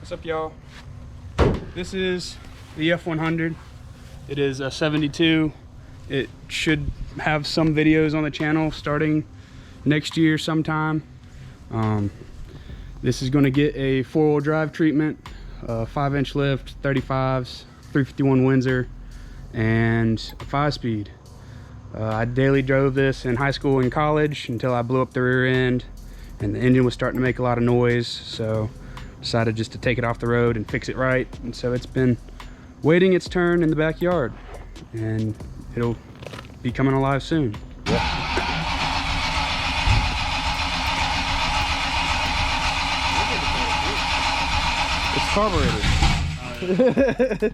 What's up, y'all? This is the F100. It is a 72. It should have some videos on the channel starting next year sometime. This is going to get a 4-wheel drive treatment, 5-inch lift, 35s, 351 Windsor, and a 5-speed. I daily drove this in high school and college until I blew up the rear end and the engine was starting to make a lot of noise, so decided just to take it off the road and fix it right. And so it's been waiting its turn in the backyard, and it'll be coming alive soon. It's carbureted.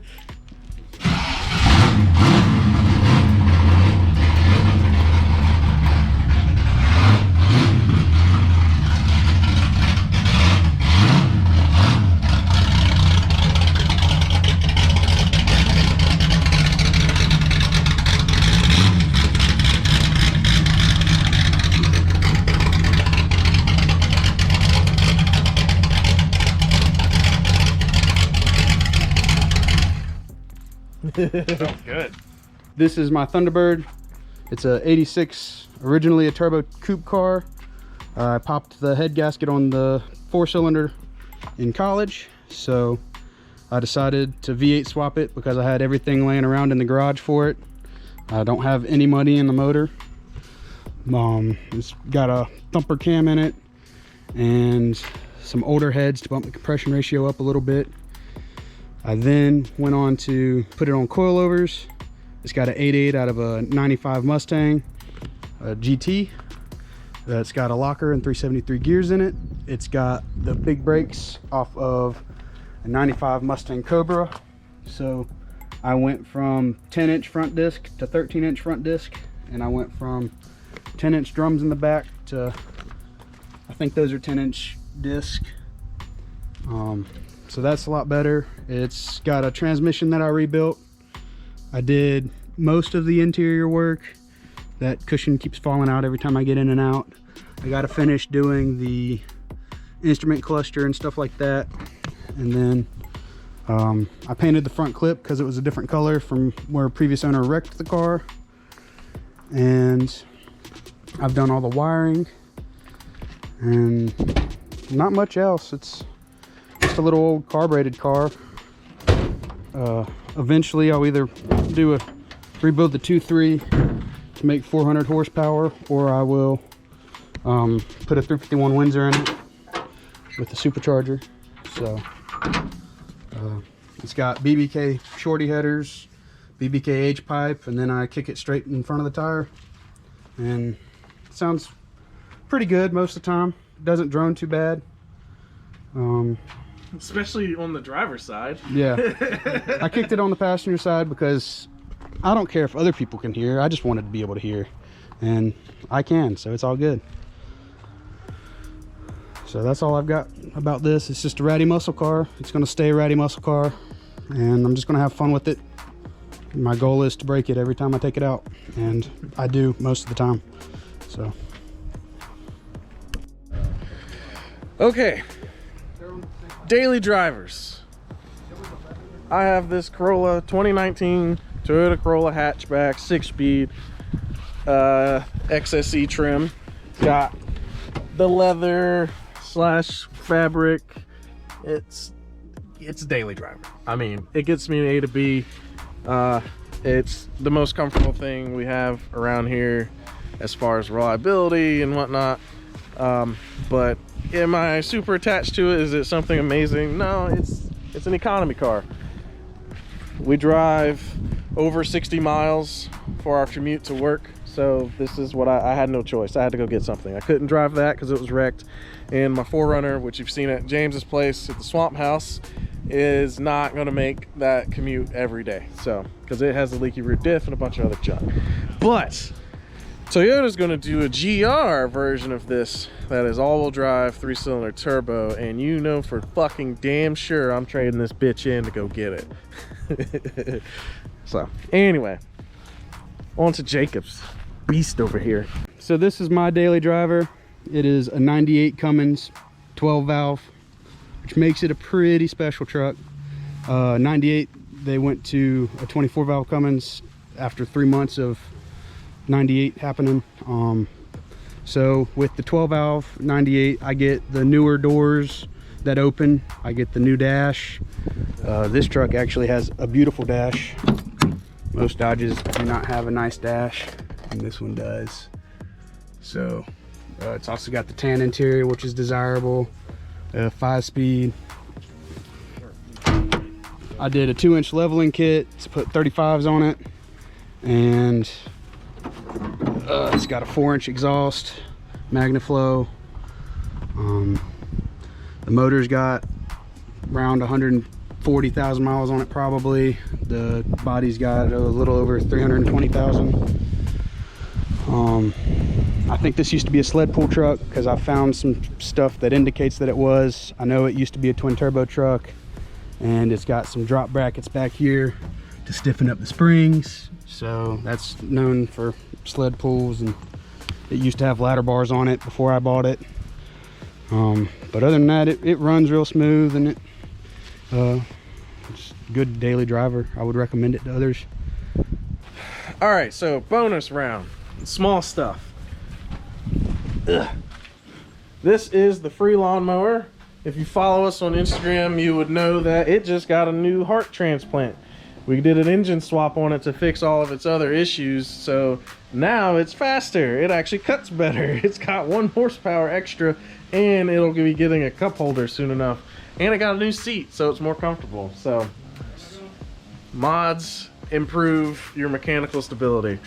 Sounds good. This is my Thunderbird. It's a 86, originally a turbo coupe car. I popped the head gasket on the 4-cylinder in college, so I decided to V8 swap it because I had everything laying around in the garage for it. I don't have any money in the motor. It's got a thumper cam in it and some older heads to bump the compression ratio up a little bit. I then went on to put it on coilovers. It's got an 8.8 out of a 95 Mustang GT. It's got a locker and 373 gears in it. It's got the big brakes off of a 95 Mustang Cobra. So I went from 10-inch front disc to 13-inch front disc, and I went from 10-inch drums in the back to, I think those are 10-inch disc. So that's a lot better. It's got a transmission that I rebuilt. I did most of the interior work. That cushion keeps falling out every time I get in and out. I got to finish doing the instrument cluster and stuff like that. And then I painted the front clip because it was a different color from where a previous owner wrecked the car. And I've done all the wiring and not much else. It's just a little old carbureted car. Eventually I'll either rebuild the 2.3 to make 400 horsepower, or I will put a 351 Windsor in it with the supercharger. So it's got BBK shorty headers, BBK H pipe, and then I kick it straight in front of the tire, and it sounds pretty good most of the time. It doesn't drone too bad. Especially on the driver's side. Yeah. I kicked it on the passenger side because I don't care if other people can hear. I just wanted to be able to hear, and I can, so it's all good. So that's all I've got about this. It's just a ratty muscle car. It's going to stay a ratty muscle car, and I'm just going to have fun with it. My goal is to break it every time I take it out, and I do most of the time. So Okay, daily drivers. I have this Corolla 2019 Toyota Corolla hatchback, 6-speed, XSE trim. Got the leather / fabric. It's a daily driver. I mean, it gets me A to B. It's the most comfortable thing we have around here as far as reliability and whatnot. But am I super attached to it? Is it something amazing? No, it's an economy car. We drive over 60 miles for our commute to work, so this is what I had no choice. I had to go get something. I couldn't drive that because it was wrecked, and my 4Runner, which you've seen at James's place at the Swamp House, is not going to make that commute every day, so because it has a leaky rear diff and a bunch of other junk. But Toyota's going to do a GR version of this that is all-wheel drive, 3-cylinder turbo, and you know for fucking damn sure I'm trading this bitch in to go get it. So anyway, on to Jacob's beast over here. So this is my daily driver. It is a 98 Cummins 12 valve. which makes it a pretty special truck. 98, they went to a 24 valve Cummins after 3 months of 98 happening. So with the 12 valve 98, I get the newer doors that open. I get the new dash. This truck actually has a beautiful dash. Most Dodges do not have a nice dash, and this one does. So it's also got the tan interior, which is desirable. 5-speed. I did a 2-inch leveling kit to put 35s on it, and it's got a 4-inch exhaust, MagnaFlow. The motor's got around 140,000 miles on it probably. The body's got a little over 320,000. I think this used to be a sled pull truck because I found some stuff that indicates that it was. I know it used to be a twin turbo truck, and it's got some drop brackets back here to stiffen up the springs. So that's known for sled pulls, and it used to have ladder bars on it before I bought it. But other than that, it runs real smooth, and it's a good daily driver. I would recommend it to others. All right, so bonus round, small stuff. This is the free lawnmower. If you follow us on Instagram, you would know that it just got a new heart transplant. We did an engine swap on it to fix all of its other issues, so now it's faster. It actually cuts better. It's got 1 horsepower extra, and it'll be getting a cup holder soon enough. And it got a new seat, so it's more comfortable. So mods improve your mechanical stability.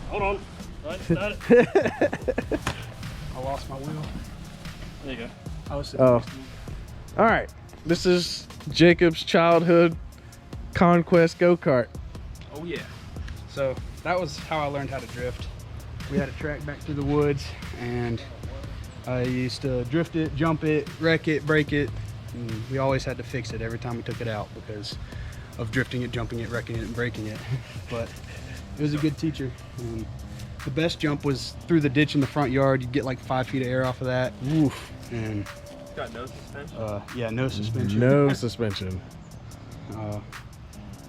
Hold on. Right, got it. I lost my wheel. There you go. I was sitting next to me. All right, this is Jacob's childhood conquest go-kart. Oh yeah. So that was how I learned how to drift. We had a track back through the woods, and I used to drift it, jump it, wreck it, break it, and we always had to fix it every time we took it out because of drifting it, jumping it, wrecking it, and breaking it. But it was a good teacher. The best jump was through the ditch in the front yard. You'd get like 5 feet of air off of that. Oof. And It's got no suspension. yeah, no suspension. No suspension.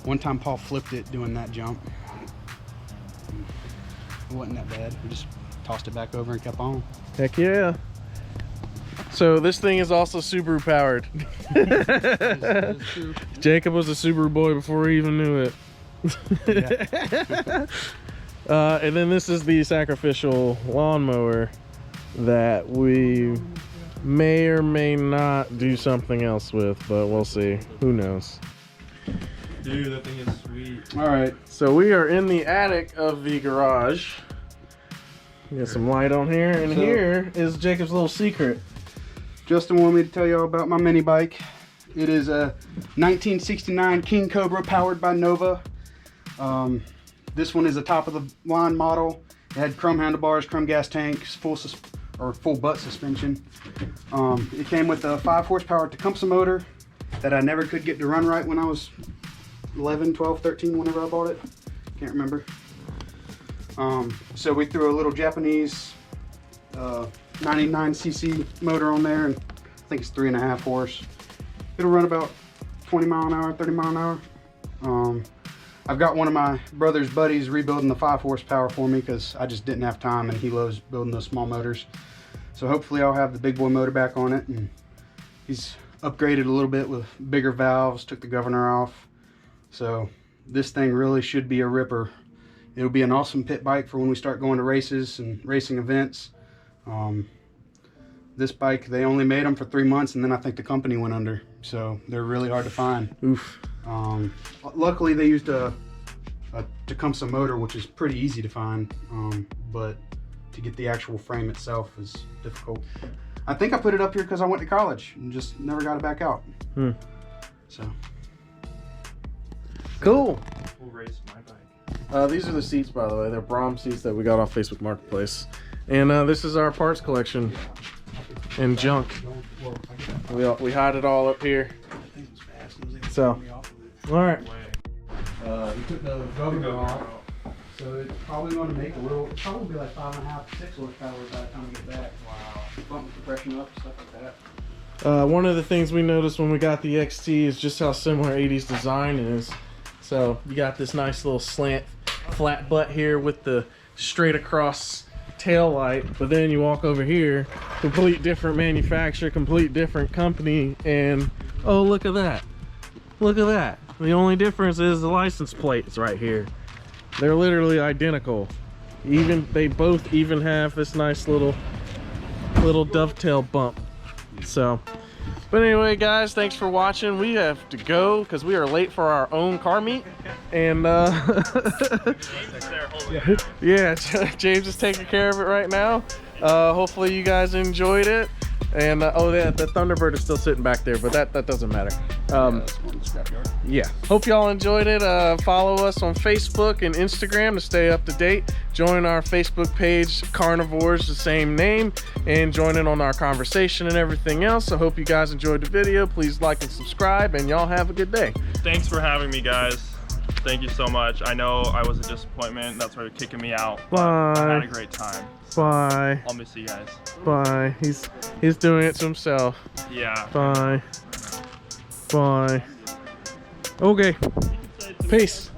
One time Paul flipped it doing that jump. It wasn't that bad. We just tossed it back over and kept on. Heck yeah. So this thing is also Subaru powered. That's true. Jacob was a Subaru boy before he even knew it. Yeah. And then this is the sacrificial lawnmower that we may or may not do something else with, but we'll see. Who knows? Dude, that thing is sweet. All right. So we are in the attic of the garage. We got some light on here, and So- here is Jacob's little secret. Justin wanted me to tell you about my mini bike. It is a 1969 King Cobra powered by Nova. This one is a top of the line model. It had chrome handlebars, chrome gas tanks, full butt suspension. It came with a 5 horsepower Tecumseh motor that I never could get to run right when I was 11, 12, 13, whenever I bought it. Can't remember. So we threw a little Japanese 99cc motor on there, and I think it's 3.5 horse. It'll run about 20 mile an hour, 30 mile an hour. I've got one of my brother's buddies rebuilding the 5 horsepower for me because I just didn't have time, and he loves building those small motors. So hopefully I'll have the big boy motor back on it, and he's upgraded a little bit with bigger valves, took the governor off. So this thing really should be a ripper. It'll be an awesome pit bike for when we start going to races and racing events. This bike, they only made them for 3 months, and then I think the company went under. So they're really hard to find. Oof. Luckily they used a Tecumseh motor, which is pretty easy to find, but to get the actual frame itself is difficult. I think I put it up here because I went to college and just never got it back out. So Cool. We'll race my bike. These are the seats, by the way. They're Brom seats that we got off Facebook Marketplace. And this is our parts collection and junk. We hide it all up here. So, all right. he took the governor off, so it's probably going to make a little, probably like 5.5 to 6 horsepower by the time we get back. Wow. Bump the compression up, stuff like that. One of the things we noticed when we got the XT is just how similar 80s design is. So you got this nice little slant flat butt here with the straight across tail light, but then you walk over here, complete different manufacturer, complete different company, and oh, look at that. Look at that. The only difference is the license plates right here. They're literally identical. They both even have this nice little dovetail bump. So, but anyway, guys, thanks for watching. We have to go because we are late for our own car meet, and yeah, James is taking care of it right now. Hopefully you guys enjoyed it. And oh yeah, the Thunderbird is still sitting back there, but that doesn't matter. Yeah, hope y'all enjoyed it. Follow us on Facebook and Instagram to stay up to date. Join our Facebook page, CAR-NIVORES, the same name, and join in on our conversation and everything else. I hope you guys enjoyed the video. Please like and subscribe, and y'all have a good day. Thanks for having me, guys. Thank you so much. I know I was a disappointment. That's why you're kicking me out. Bye. I had a great time. Bye. I'll miss you guys. Bye. He's doing it to himself. Yeah. Bye. Bye. Okay. Peace.